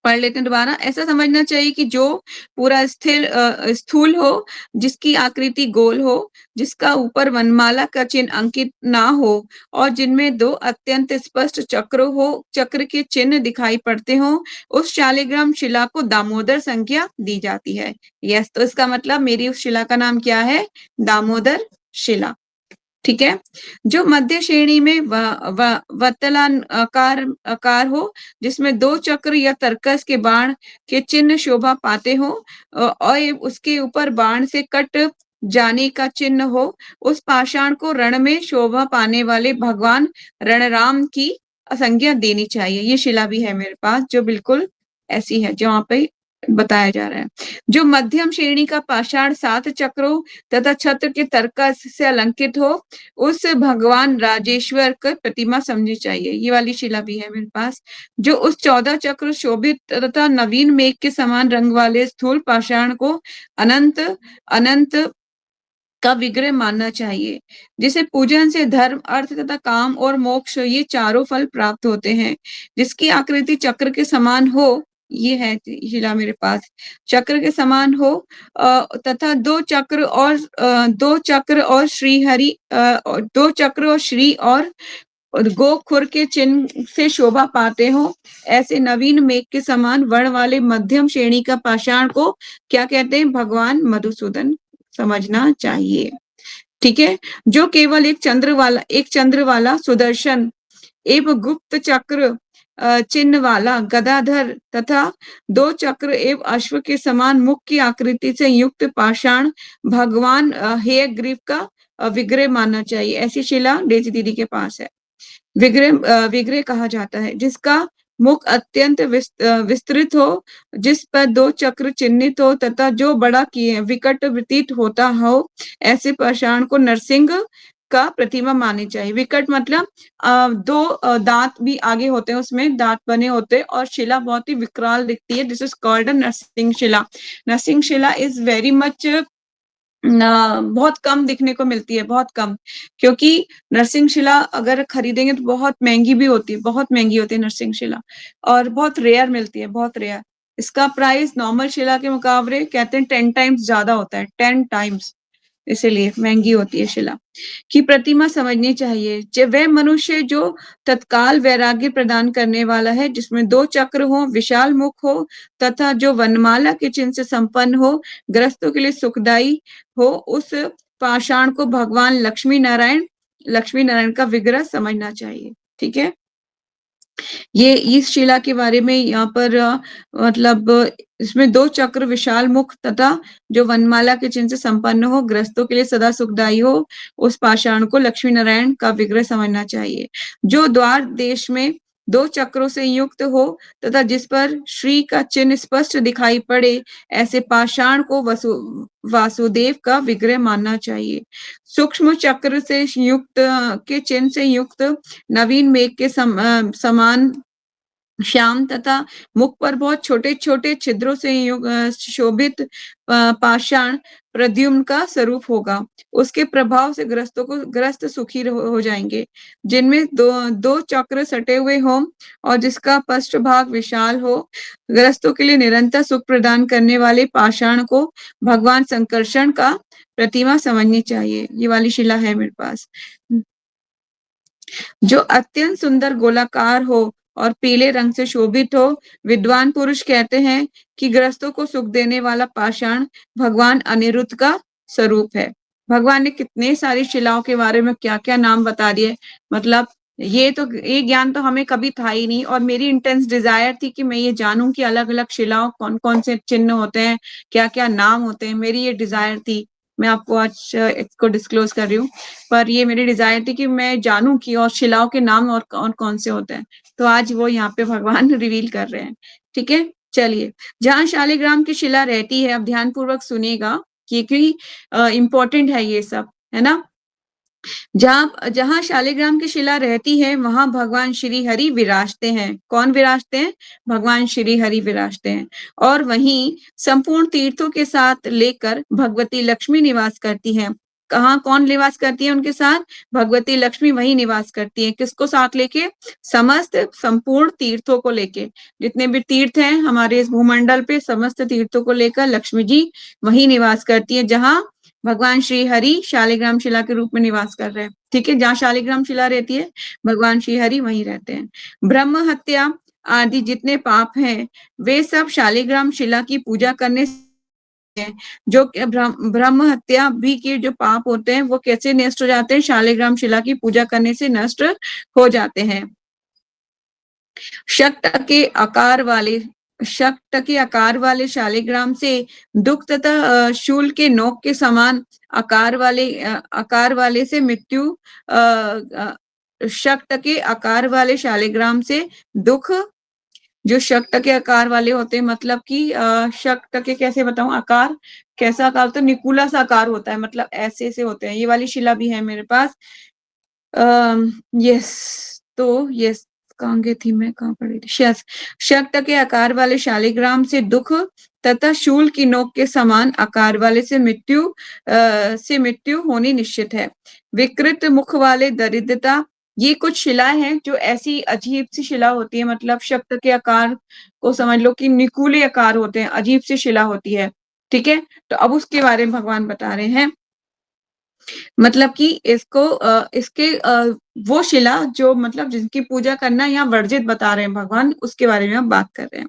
पढ़ लेते हैं दोबारा। ऐसा समझना चाहिए कि जो पूरा स्थूल हो, जिसकी आकृति गोल हो, जिसका ऊपर वनमाला का चिन्ह अंकित ना हो, और जिनमें 2 अत्यंत स्पष्ट चक्र के चिन्ह दिखाई पड़ते हो, उस शालिग्राम शिला को दामोदर संख्या दी जाती है। यस, तो इसका मतलब मेरी उस शिला का नाम क्या है? दामोदर शिला। ठीक है, जो मध्य श्रेणी में आकार हो, जिसमें 2 चक्र या तरकस के बाण के चिन्ह शोभा पाते हो, और उसके ऊपर बाण से कट जाने का चिन्ह हो, उस पाषाण को रण में शोभा पाने वाले भगवान रणराम की संज्ञा देनी चाहिए। ये शिला भी है मेरे पास, जो बिल्कुल ऐसी है, जहाँ पे बताया जा रहा है। जो मध्यम श्रेणी का पाषाण 7 चक्रों तथा छत्र के तर्कस से अलंकृत हो, उस भगवान राजेश्वर की प्रतिमा समझनी चाहिए। ये वाली शिला भी है मेरे पास। जो उस 14 चक्र शोभित तथा नवीन मेघ के समान रंग वाले स्थूल पाषाण को अनंत अनंत का विग्रह मानना चाहिए, जिसे पूजन से धर्म, अर्थ तथा काम और मोक्ष ये चारों फल प्राप्त होते हैं। जिसकी आकृति चक्र के समान हो, ये है शिला मेरे पास, चक्र के समान हो तथा दो चक्र और श्रीहरि, दो चक्र और श्री और गोखुर के चिन्ह से शोभा पाते हो, ऐसे नवीन मेघ के समान वर्ण वाले मध्यम श्रेणी का पाषाण को क्या कहते हैं? भगवान मधुसूदन समझना चाहिए। ठीक है। जो केवल एक चंद्र वाला सुदर्शन एवं गुप्त चक्र चिन्ह वाला गदाधर तथा 2 चक्र एवं अश्व के समान मुख की आकृति से युक्त पाषाण भगवान हेयग्रीव का विग्रह मानना चाहिए। ऐसी शिला डेजी दीदी के पास है। विग्रह कहा जाता है, जिसका मुख अत्यंत विस्तृत हो, जिस पर 2 चक्र चिन्हित हो तथा जो बड़ा किए विकट प्रतीत होता हो, ऐसे पाषाण को नरसिंह का प्रतिमा माननी चाहिए। विकट मतलब 2 दांत भी आगे होते हैं, उसमें दांत बने होते हैं और शिला बहुत ही विकराल दिखती है। This is called a Narasimha shila. Narasimha Shila is very much बहुत कम दिखने को मिलती है, बहुत कम, क्योंकि नरसिंह शिला अगर खरीदेंगे तो बहुत महंगी भी होती है, बहुत महंगी होती है नरसिंह शिला, और बहुत रेयर मिलती है, बहुत रेयर। इसका प्राइस नॉर्मल शिला के मुकाबले कहते हैं 10 टाइम्स ज्यादा होता है, 10 टाइम्स, इसीलिए महंगी होती है शिला। की प्रतिमा समझनी चाहिए। वह मनुष्य जो तत्काल वैराग्य प्रदान करने वाला है, जिसमें 2 चक्र हो, विशाल मुख हो तथा जो वनमाला के चिन्ह से संपन्न हो, ग्रस्तों के लिए सुखदायी हो, उस पाषाण को भगवान लक्ष्मी नारायण का विग्रह समझना चाहिए। ठीक है। ये इस शिला के बारे में यहाँ पर मतलब इसमें 2 चक्र, विशाल मुख तथा जो वनमाला के चिन्ह से संपन्न हो, ग्रस्तों के लिए सदा सुखदायी हो, उस पाषाण को लक्ष्मी नारायण का विग्रह समझना चाहिए। जो द्वार देश में 2 चक्रों से युक्त हो तथा जिस पर श्री का चिन्ह स्पष्ट दिखाई पड़े, ऐसे पाषाण को वासुदेव का विग्रह मानना चाहिए। सूक्ष्म चक्र से युक्त के चिन्ह से युक्त नवीन मेघ के समान श्याम तथा मुख पर बहुत छोटे-छोटे छिद्रों से शोभित पाषाण प्रद्युम्न का स्वरूप होगा। उसके प्रभाव से ग्रस्त सुखी हो जाएंगे, जिनमें दो चक्र सटे हुए हों और जिसका पृष्ठभाग विशाल हो। ग्रस्तों के लिए निरंतर सुख प्रदान करने वाले पाषाण को भगवान संकर्षण का प्रतिमा समझनी चाहिए। ये वाली शिला है मेरे पास। जो अत्यंत सुंदर गोलाकार हो और पीले रंग से शोभित हो। विद्वान पुरुष कहते हैं कि ग्रस्तों को सुख देने वाला पाषाण भगवान अनिरुद्ध का स्वरूप है। भगवान ने कितने सारी शिलाओं के बारे में क्या-क्या नाम बता दिए, मतलब ये ज्ञान तो हमें कभी था ही नहीं, और मेरी इंटेंस डिजायर थी कि मैं ये जानूं कि अलग-अलग शिलाओं कौन-कौन से चिन्ह होते हैं, क्या-क्या नाम होते हैं। मेरी ये डिजायर थी। मैं आपको आज इसको डिस्क्लोज कर रही हूँ, पर ये मेरी डिजायर थी कि मैं जानूं कि और शिलाओं के नाम और कौन-कौन से होते हैं। तो आज वो यहाँ पे भगवान रिवील कर रहे हैं। ठीक है, चलिए। जहाँ शालिग्राम की शिला रहती है, अब ध्यानपूर्वक सुनिएगा क्योंकि इम्पोर्टेंट है ये सब, है ना। जहाँ शालिग्राम की शिला रहती है, वहां भगवान श्री हरि विराजते हैं। कौन विराजते हैं? भगवान श्री हरि विराजते हैं। और वहीं संपूर्ण तीर्थों के साथ लेकर भगवती लक्ष्मी निवास करती हैं। कहाँ कौन निवास करती है उनके साथ? भगवती लक्ष्मी वहीं निवास करती है। किसको साथ लेके? समस्त संपूर्ण तीर्थों को लेके। जितने भी तीर्थ हैं हमारे इस भूमंडल पे, समस्त तीर्थों को लेकर लक्ष्मी जी वहीं निवास करती है, जहाँ भगवान श्री हरि शालिग्राम शिला के रूप में निवास कर रहे हैं। ठीक है, जहाँ शालिग्राम शिला रहती है, भगवान श्री हरि वहीं रहते हैं। ब्रह्म हत्या आदि जितने पाप हैं, वे सब शालिग्राम शिला की पूजा करने से हैं। जो ब्रह्म हत्या भी के जो पाप होते हैं, वो कैसे नष्ट हो जाते हैं? शालिग्राम शिला की पूजा करने से नष्ट हो जाते हैं। शक्त के आकार वाले शालिग्राम से दुख तथा शूल के नोक के समान आकार वाले से मृत्यु, शक्त के आकार वाले शालिग्राम से दुख जो शक्त के आकार वाले होते हैं, मतलब कि शक्त के कैसे बताऊं आकार, कैसा आकार, तो निकुला सा आकार होता है, मतलब ऐसे से होते हैं। ये वाली शिला भी है मेरे पास। यस, तो यस, कहाँ गई थी मैं, कहाँ पढ़ी थी, यस। शक्त के आकार वाले शालिग्राम से दुख तथा शूल की नोक के समान आकार वाले से मृत्यु होनी निश्चित है। विकृत मुख वाले दरिद्रता, ये कुछ शिलाएं हैं जो ऐसी अजीब सी शिला होती है, मतलब शक्त के आकार को समझ लो कि निकुले आकार होते हैं, अजीब सी शिला होती है। ठीक है, तो अब उसके बारे में भगवान बता रहे हैं, मतलब कि इसके वो शिला जो मतलब जिनकी पूजा करना यहाँ वर्जित बता रहे हैं भगवान, उसके बारे में हम बात कर रहे हैं।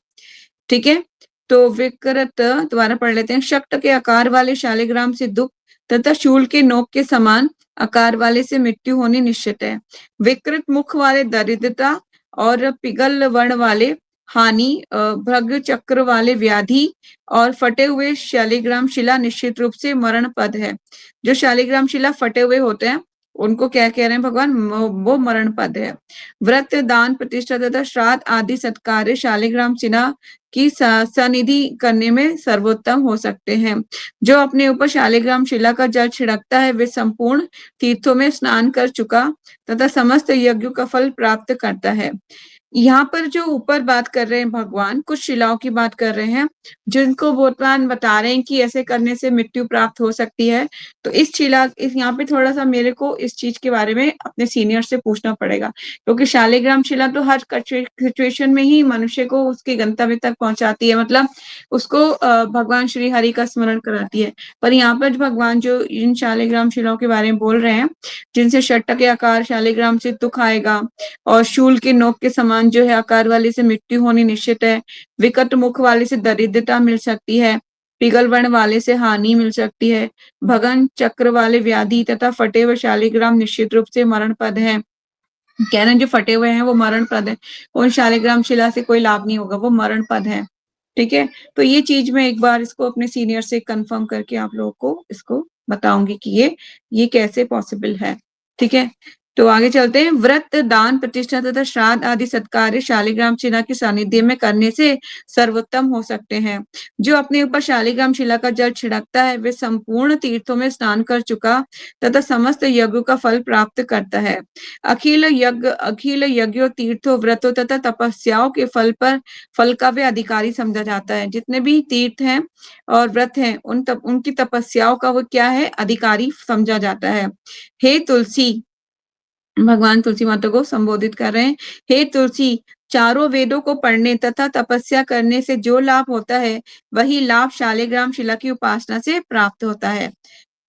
ठीक है, तो विकृत दोबारा पढ़ लेते हैं। शक्त के आकार वाले शालिग्राम से दुख तथा शूल के नोक के समान आकार वाले से मृत्यु होनी निश्चित है। विकृत मुख वाले दरिद्रता और पिगल वर्ण वाले हानि, भ्रग चक्र वाले व्याधि और फटे हुए शालिग्राम शिला निश्चित रूप से मरण पद है। जो शालिग्राम शिला फटे हुए होते हैं उनको क्या कह रहे हैं भगवान, वो मरण पद है। व्रत दान प्रतिष्ठा तथा श्राद्ध आदि सत्कार्य शालिग्राम शिला की सनिधि करने में सर्वोत्तम हो सकते हैं। जो अपने ऊपर शालिग्राम शिला का जल छिड़कता है वे संपूर्ण तीर्थों में स्नान कर चुका तथा समस्त यज्ञों का फल प्राप्त करता है। यहाँ पर जो ऊपर बात कर रहे हैं भगवान, कुछ शिलाओं की बात कर रहे हैं जिनको भगवान बता रहे हैं कि ऐसे करने से मृत्यु प्राप्त हो सकती है। तो इस यहाँ पे थोड़ा सा मेरे को इस चीज के बारे में अपने सीनियर से पूछना पड़ेगा, क्योंकि शालिग्राम शिला तो हर सिचुएशन में ही मनुष्य को उसके गंतव्य तक पहुंचाती है, मतलब उसको भगवान श्री हरि का स्मरण कराती है। पर यहाँ पर भगवान जो इन शालिग्राम शिलाओं के बारे में बोल रहे हैं, जिनसे षट्ट के आकार शालिग्राम से दुख आएगा और शूल के नोक के समान जो है आकार वाले से मृत्यु होनी निश्चित है, विकट मुख वाले से दरिद्रता मिल सकती है, पिघल वर्ण वाले से हानि मिल सकती है, भगन चक्र वाले व्याधि तथा फटे हुए शालिग्राम निश्चित रूप से मरण पद है। कह रहे हैं जो फटे हुए हैं वो मरण पद है, उन शालिग्राम शिला से कोई लाभ नहीं होगा, वो मरण पद है। ठीक है, तो ये चीज मैं एक बार इसको अपने सीनियर से कंफर्म करके आप लोगों को इसको बताऊंगी कि ये कैसे पॉसिबल है। ठीक है, तो आगे चलते हैं। व्रत दान प्रतिष्ठा तथा श्राद्ध आदि सत्कार्य शालिग्राम शिला के सानिध्य में करने से सर्वोत्तम हो सकते हैं। जो अपने ऊपर शालिग्राम शिला का जल छिड़कता है वे संपूर्ण तीर्थों में स्नान कर चुका तथा समस्त यज्ञों का फल प्राप्त करता है। अखिल यज्ञों तीर्थों व्रतों तथा तपस्याओं के फल का वे अधिकारी समझा जाता है। जितने भी तीर्थ हैं और व्रत हैं उनकी तपस्याओं का वो क्या है, अधिकारी समझा जाता है। हे तुलसी, भगवान तुलसी माता को संबोधित कर रहे हैं, हे तुलसी, चारों वेदों को पढ़ने तथा तपस्या करने से जो लाभ होता है वही लाभ शालिग्राम शिला की उपासना से प्राप्त होता है।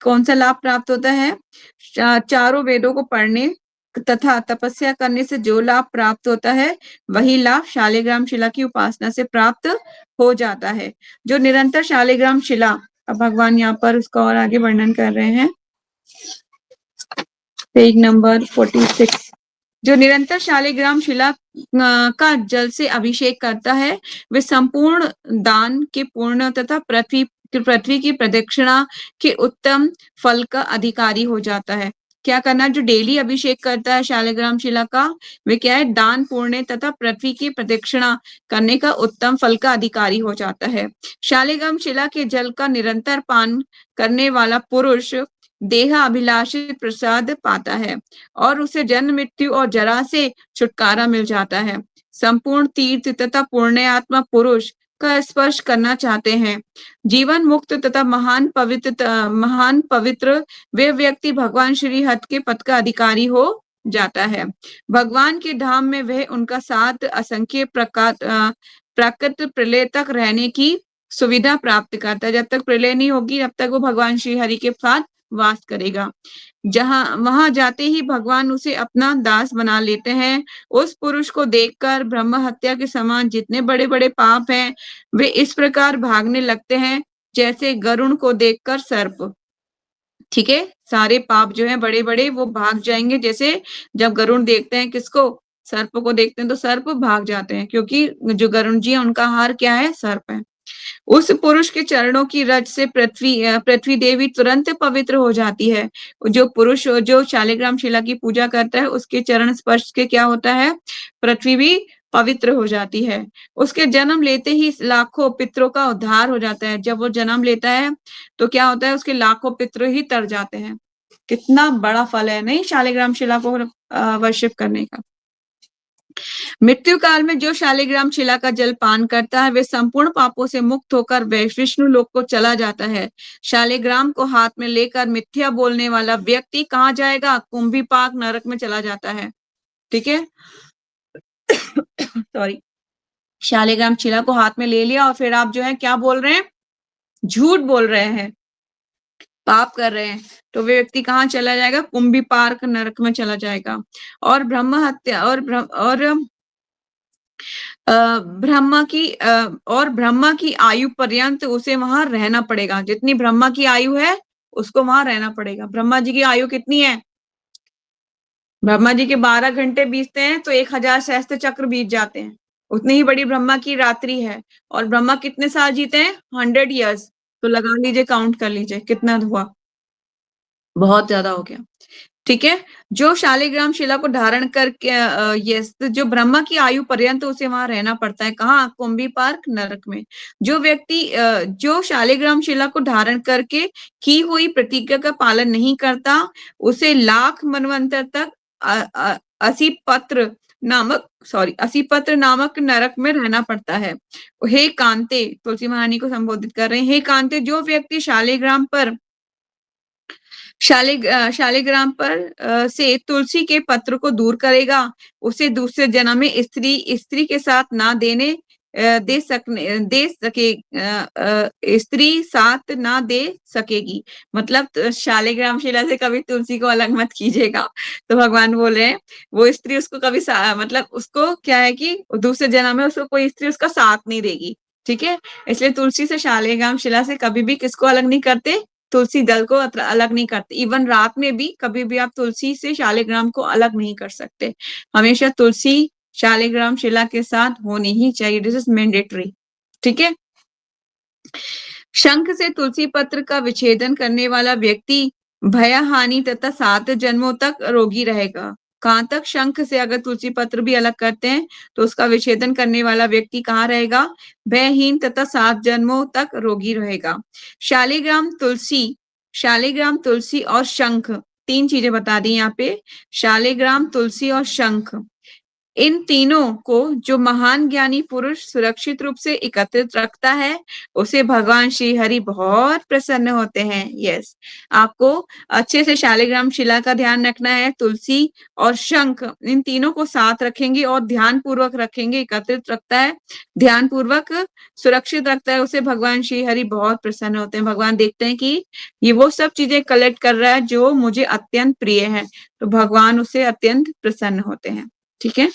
कौन सा लाभ प्राप्त होता है? चारों वेदों को पढ़ने तथा तपस्या करने से जो लाभ प्राप्त होता है वही लाभ शालिग्राम शिला की उपासना से प्राप्त हो जाता है। जो निरंतर शालिग्राम शिला, अब भगवान यहाँ पर उसका और आगे वर्णन कर रहे हैं, पेज नंबर 46। जो निरंतर शालिग्राम शिला का जल से अभिषेक करता है वे संपूर्ण दान के पूर्ण तथा पृथ्वी की प्रदक्षिणा के उत्तम फल का अधिकारी हो जाता है। क्या करना, जो डेली अभिषेक करता है शालिग्राम शिला का, वे क्या है, दान पुण्य तथा पृथ्वी की प्रदक्षिणा करने का उत्तम फल का अधिकारी हो जाता है। शालिग्राम शिला के जल का निरंतर पान करने वाला पुरुष देह अभिलाषित प्रसाद पाता है और उसे जन्म मृत्यु और जरा से छुटकारा मिल जाता है। संपूर्ण तीर्थ तथा पुण्यात्मा पुरुष का स्पर्श करना चाहते हैं, जीवन मुक्त तथा महान पवित्र वे व्यक्ति भगवान श्री हत के पद का अधिकारी हो जाता है। भगवान के धाम में वह उनका साथ असंख्य प्राकृत प्रलय तक रहने की सुविधा प्राप्त करता है। जब तक प्रलय नहीं होगी तब तक वो भगवान श्री हरि के साथ वास करेगा। वहां जाते ही भगवान उसे अपना दास बना लेते हैं। उस पुरुष को देखकर ब्रह्म हत्या के समान जितने बड़े बड़े पाप हैं वे इस प्रकार भागने लगते हैं जैसे गरुण को देखकर सर्प। ठीक है, सारे पाप जो है बड़े बड़े वो भाग जाएंगे, जैसे जब गरुण देखते हैं किसको, सर्प को देखते हैं तो सर्प भाग जाते हैं, क्योंकि जो गरुण जी है उनका हार क्या है, सर्प है। उस पुरुष के चरणों की रज से पृथ्वी देवी तुरंत पवित्र हो जाती है। जो पुरुष जो शालिग्राम शिला की पूजा करता है उसके चरण स्पर्श के क्या होता है, पृथ्वी भी पवित्र हो जाती है। उसके जन्म लेते ही लाखों पितरों का उद्धार हो जाता है। जब वो जन्म लेता है तो क्या होता है, उसके लाखों पितरों ही तर जाते हैं। कितना बड़ा फल है नहीं शालिग्राम शिला को वर्शिप करने का। मृत्यु काल में जो शालिग्राम शिला का जल पान करता है वे संपूर्ण पापों से मुक्त होकर विष्णु लोक को चला जाता है। शालिग्राम को हाथ में लेकर मिथ्या बोलने वाला व्यक्ति कहाँ जाएगा? कुंभीपाक नरक में चला जाता है। ठीक है सॉरी। शालिग्राम शिला को हाथ में ले लिया और फिर आप जो है क्या बोल रहे हैं? झूठ बोल रहे हैं, पाप कर रहे हैं, तो वे व्यक्ति कहाँ चला जाएगा? कुंभीपाक नरक में चला जाएगा। और ब्रह्म हत्या और ब्रह्मा की आयु पर्यंत उसे वहां रहना पड़ेगा। जितनी ब्रह्मा की आयु है उसको वहां रहना पड़ेगा। ब्रह्मा जी की आयु कितनी है? ब्रह्मा जी के 12 घंटे बीतते हैं तो 1000 सहस्त्र चक्र बीत जाते हैं। उतनी ही बड़ी ब्रह्मा की रात्रि है। और ब्रह्मा कितने साल जीते हैं? 100 ईयर्स। तो लगा लीजिए, काउंट कर लीजिए कितना हुआ, बहुत ज्यादा हो गया। ठीक है। जो शालिग्राम शिला को धारण करके यस, जो ब्रह्मा की आयु पर्यंत उसे वहां रहना पड़ता है। कहाँ? कुंभीपाक नरक में। जो व्यक्ति जो शालिग्राम शिला को धारण करके की हुई प्रतिज्ञा का पालन नहीं करता उसे लाख मनवंतर तक असी पत्र नामक नरक में रहना पड़ता है। हे कांते, तुलसी महारानी को संबोधित कर रहे हैं, हे कांते, जो व्यक्ति शालिग्राम पर से तुलसी के पत्र को दूर करेगा उसे दूसरे जन्म में स्त्री के साथ ना स्त्री साथ ना दे सकेगी। मतलब शालिग्राम शिला से कभी तुलसी को अलग मत कीजिएगा। तो भगवान बोल रहे हैं वो स्त्री उसको कभी मतलब उसको क्या है कि दूसरे जन्म में उसको कोई स्त्री उसका साथ नहीं देगी। ठीक है। इसलिए तुलसी से शालिग्राम शिला से कभी भी किसको अलग नहीं करते? तुलसी दल को अलग नहीं करते। इवन रात में भी कभी भी आप तुलसी से शालिग्राम को अलग नहीं कर सकते। हमेशा तुलसी शालिग्राम शिला के साथ होनी ही चाहिए। This is mandatory. ठीक है। शंख से तुलसी पत्र का विच्छेदन करने वाला व्यक्ति भयहानि तथा 7 जन्मों तक रोगी रहेगा। कहाँ तक? शंख से अगर तुलसी पत्र भी अलग करते हैं तो उसका विच्छेदन करने वाला व्यक्ति कहाँ रहेगा? भयहीन तथा 7 जन्मों तक रोगी रहेगा। शालिग्राम तुलसी और शंख, 3 चीजें बता दी यहाँ पे। शालिग्राम, तुलसी और शंख, इन तीनों को जो महान ज्ञानी पुरुष सुरक्षित रूप से एकत्रित रखता है उसे भगवान श्री हरि बहुत प्रसन्न होते हैं। यस, आपको अच्छे से शालिग्राम शिला का ध्यान रखना है। तुलसी और शंख, इन तीनों को साथ रखेंगे और ध्यान पूर्वक रखेंगे। एकत्रित रखता है, ध्यान पूर्वक सुरक्षित रखता है, उसे भगवान श्री हरि बहुत प्रसन्न होते हैं। भगवान देखते हैं कि ये वो सब चीजें कलेक्ट कर रहा है जो मुझे अत्यंत प्रिय है, तो भगवान उसे अत्यंत प्रसन्न होते हैं। ठीक है।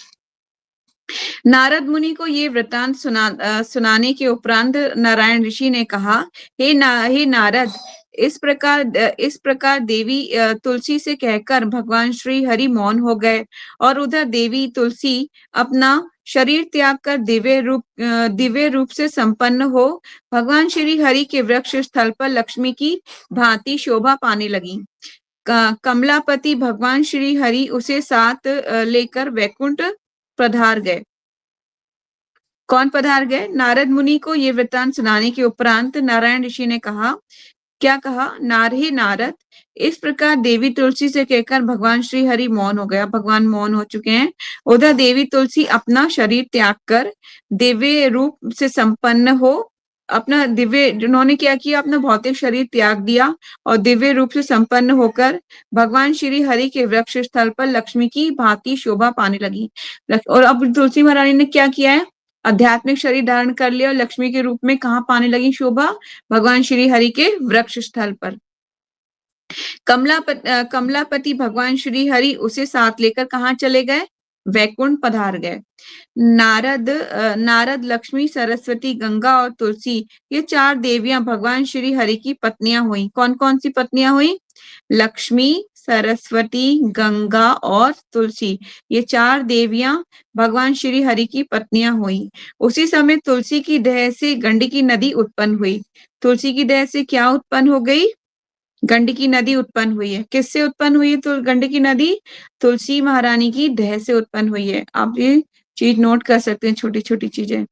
नारद मुनि को ये वृतांत सुनाने के उपरांत नारायण ऋषि ने कहा, हे नारद, इस प्रकार देवी तुलसी से कहकर भगवान श्री हरि मौन हो गए और उधर देवी तुलसी अपना शरीर त्याग कर दिव्य रूप से संपन्न हो भगवान श्री हरि के वृक्ष स्थल पर लक्ष्मी की भांति शोभा पाने लगी। कमलापति भगवान श्री हरि उसे साथ लेकर वैकुंठ पधार गए। कौन पधार गए? नारद मुनि को ये वृत्तांत सुनाने के उपरांत नारायण ऋषि ने कहा, क्या कहा? हे नारद, इस प्रकार देवी तुलसी से कहकर भगवान श्री हरि मौन हो गया। भगवान मौन हो चुके हैं। उधर देवी तुलसी अपना शरीर त्याग कर दिव्य रूप से संपन्न हो उन्होंने क्या किया? अपना भौतिक शरीर त्याग दिया और दिव्य रूप से संपन्न होकर भगवान श्री हरि के वृक्ष स्थल पर लक्ष्मी की भांति शोभा पाने लगी। और अब तुलसी महारानी ने क्या किया है? आध्यात्मिक शरीर धारण कर लिया और लक्ष्मी के रूप में कहाँ पाने लगी शोभा? भगवान श्री हरि के वृक्ष स्थल पर। कमलापति भगवान श्री हरि उसे साथ लेकर कहाँ चले गए? वैकुंठ पधार गए। नारद, लक्ष्मी, सरस्वती, गंगा और तुलसी, ये 4 देवियां भगवान श्री हरि की पत्नियां हुई। कौन कौन सी पत्नियां हुई? लक्ष्मी, सरस्वती, गंगा और तुलसी, ये 4 देवियां भगवान श्री हरि की पत्नियां हुई। उसी समय तुलसी की देह से गंडकी नदी उत्पन्न हुई। तुलसी की देह से क्या उत्पन्न हो गई? गंडकी नदी उत्पन्न हुई है। किससे उत्पन्न हुई है तो गंडकी नदी? तुलसी महारानी की देह से उत्पन्न हुई है। आप ये चीज नोट कर सकते हैं, छोटी छोटी चीजें।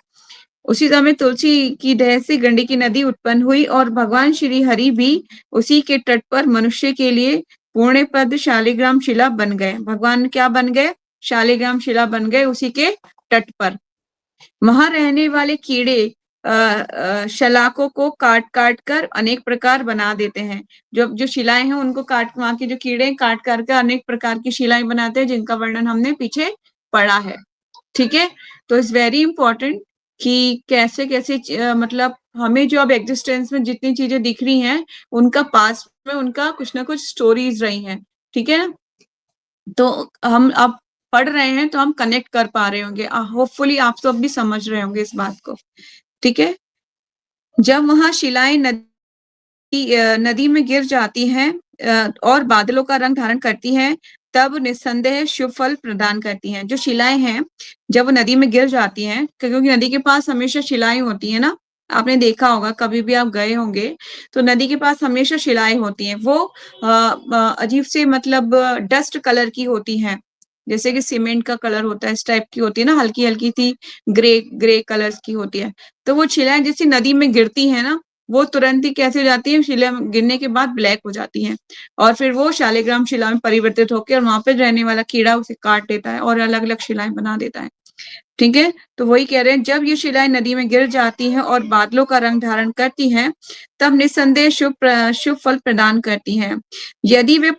उसी समय तुलसी की दह से गंडकी की नदी उत्पन्न हुई और भगवान श्री हरि भी उसी के तट पर मनुष्य के लिए पुण्य पद शालिग्राम शिला बन गए। भगवान क्या बन गए? शालिग्राम शिला बन गए उसी के तट पर। वहां रहने वाले कीड़े शलाकों को काट काट कर अनेक प्रकार बना देते हैं। जो शिलाएं हैं उनको काट, वहां के जो कीड़े काट काट कर अनेक प्रकार की शिलाएं बनाते हैं, जिनका वर्णन हमने पीछे पढ़ा है। ठीक है, तो इट्स वेरी इंपॉर्टेंट कि कैसे कैसे मतलब हमें जो अब एग्जिस्टेंस में जितनी चीजें दिख रही हैं, उनका पास्ट में उनका कुछ ना कुछ स्टोरीज रही हैं। ठीक है ना? तो हम अब पढ़ रहे हैं तो हम कनेक्ट कर पा रहे होंगे। होपफुली आप सब भी समझ रहे होंगे इस बात को। ठीक है, जब वहां शिलाएं नदी में गिर जाती हैं और बादलों का रंग धारण करती हैं, तब निस्संदेह शुभ फल प्रदान करती हैं। जो शिलाएं हैं जब वो नदी में गिर जाती हैं, क्योंकि नदी के पास हमेशा शिलाएं होती हैं ना, आपने देखा होगा, कभी भी आप गए होंगे तो नदी के पास हमेशा शिलाएं होती हैं। वो अजीब से मतलब डस्ट कलर की होती हैं, जैसे कि सीमेंट का कलर होता है, इस टाइप की होती है ना, हल्की हल्की सी ग्रे ग्रे कलर्स की होती है। तो वो शिलाएं जैसी नदी में गिरती है ना, वो तुरंत ही कैसे हो जाती है, शिला गिरने के बाद ब्लैक हो जाती हैं और फिर वो शालिग्राम शिला में परिवर्तित होकर और वहां पे रहने वाला कीड़ा उसे काट देता है और अलग अलग शिलाएं बना देता है। ठीक है, तो वही कह रहे हैं, जब ये शिलाएं नदी में गिर जाती हैं और बादलों का रंग धारण करती हैं, तब निस्संदेह शुभ फल प्रदान करती हैं। यदि वे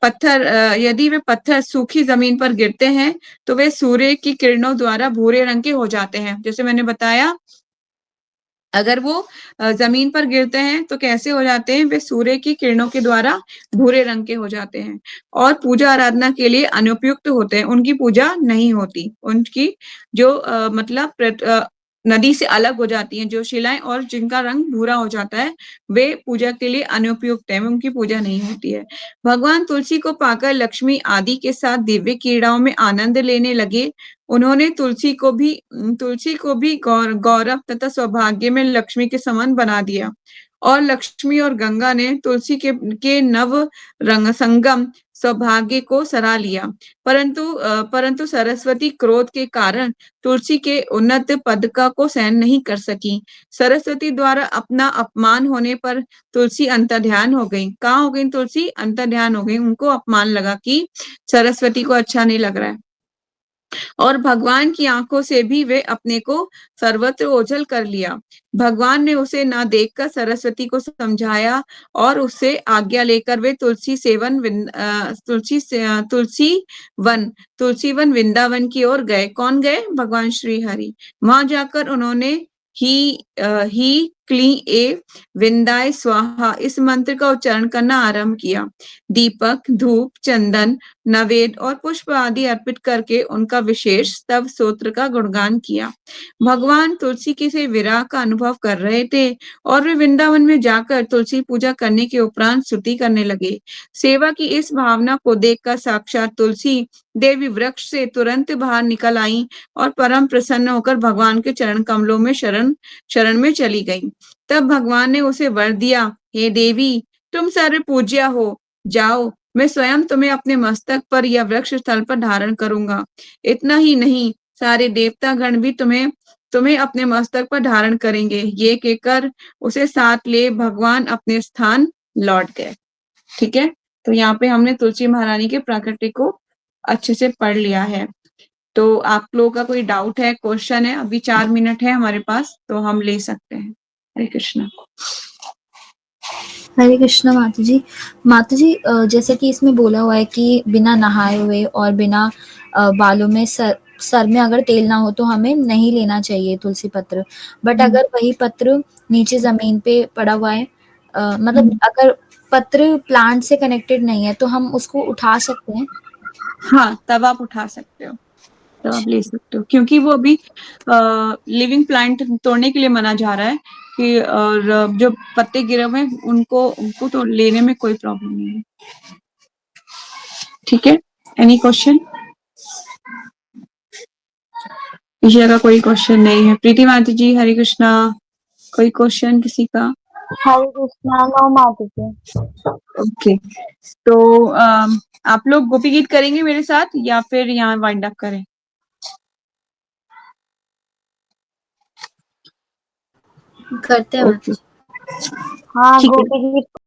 पत्थर सूखी जमीन पर गिरते हैं तो वे सूर्य की किरणों द्वारा भूरे रंग के हो जाते हैं। जैसे मैंने बताया, अगर वो जमीन पर गिरते हैं तो कैसे हो जाते हैं? वे सूर्य की किरणों के द्वारा भूरे रंग के हो जाते हैं और पूजा आराधना के लिए अनुपयुक्त होते हैं। उनकी पूजा नहीं होती, उनकी जो मतलब नदी से अलग हो जाती हैं जो शिलाएं और जिनका रंग भूरा हो जाता है, वे पूजा के लिए अनुपयुक्त है, उनकी पूजा नहीं होती है। भगवान तुलसी को पाकर लक्ष्मी आदि के साथ दिव्य क्रीड़ाओं में आनंद लेने लगे। उन्होंने तुलसी को भी गौरव तथा सौभाग्य में लक्ष्मी के समान बना दिया और लक्ष्मी और गंगा ने तुलसी के नव रंग संगम सौभाग्य को सराह लिया। परंतु सरस्वती क्रोध के कारण तुलसी के उन्नत पद को सहन नहीं कर सकी। सरस्वती द्वारा अपना अपमान होने पर तुलसी अंतर्ध्यान हो गई। कहाँ हो गई तुलसी? अंतर्ध्यान हो गई। उनको अपमान लगा कि सरस्वती को अच्छा नहीं लग रहा है और भगवान की आंखों से भी वे अपने को सर्वत्र ओझल कर लिया। भगवान ने उसे ना देखकर सरस्वती को समझाया और उससे आज्ञा लेकर वे तुलसी वन वृंदावन की ओर गए। कौन गए? भगवान श्री हरि। वहां जाकर उन्होंने ही क्ली ए विंदाय स्वाहा इस मंत्र का उच्चारण करना आरंभ किया। दीपक, धूप, चंदन, नवेद और पुष्प आदि अर्पित करके उनका विशेष स्तव स्तोत्र का गुणगान किया। भगवान तुलसी के से विरह का अनुभव कर रहे थे और वे वृंदावन में जाकर तुलसी पूजा करने के उपरांत स्तुति करने लगे। सेवा की इस भावना को देखकर साक्षात तुलसी देवी वृक्ष से तुरंत बाहर निकल आई और परम प्रसन्न होकर भगवान के चरण कमलों में शरण में चली गई। तब भगवान ने उसे वर दिया, हे देवी, तुम सर्व पूज्या हो, जाओ, मैं स्वयं तुम्हें अपने मस्तक पर या वृक्ष स्थल पर धारण करूंगा। इतना ही नहीं, सारे देवता गण भी तुम्हें अपने मस्तक पर धारण करेंगे। ये कहकर उसे साथ ले भगवान अपने स्थान लौट गए। ठीक है, तो यहाँ पे हमने तुलसी महारानी के प्राकृति को अच्छे से पढ़ लिया है। तो आप लोगों का कोई डाउट है, क्वेश्चन है? अभी 4 मिनट है हमारे पास, तो हम ले सकते हैं। हरे कृष्णा। हरे कृष्णा माता जी। माता जी, जैसे कि इसमें बोला हुआ है कि बिना नहाए हुए और बिना बालों में सर में अगर तेल ना हो तो हमें नहीं लेना चाहिए तुलसी पत्र। बट अगर वही पत्र नीचे जमीन पे पड़ा हुआ है, मतलब अगर पत्र प्लांट से कनेक्टेड नहीं है तो हम उसको उठा सकते हैं? हाँ, तब आप उठा सकते हो, तब आप ले सकते हो, क्योंकि वो अभी लिविंग प्लांट तोड़ने के लिए माना जा रहा है कि और जो पत्ते गिरे हुए हैं उनको तो लेने में कोई प्रॉब्लम नहीं है। ठीक है, एनी क्वेश्चन? इस जगह कोई क्वेश्चन नहीं है। प्रीति माता जी, हरे कृष्णा। कोई क्वेश्चन किसी का? हरे कृष्णा। नो माता जी। ओके, तो आप लोग गोपी गीत करेंगे मेरे साथ या फिर यहाँ वाइंड अप करें? करते हैं माता ओके जी। हाँ ठीक है गोपी गीत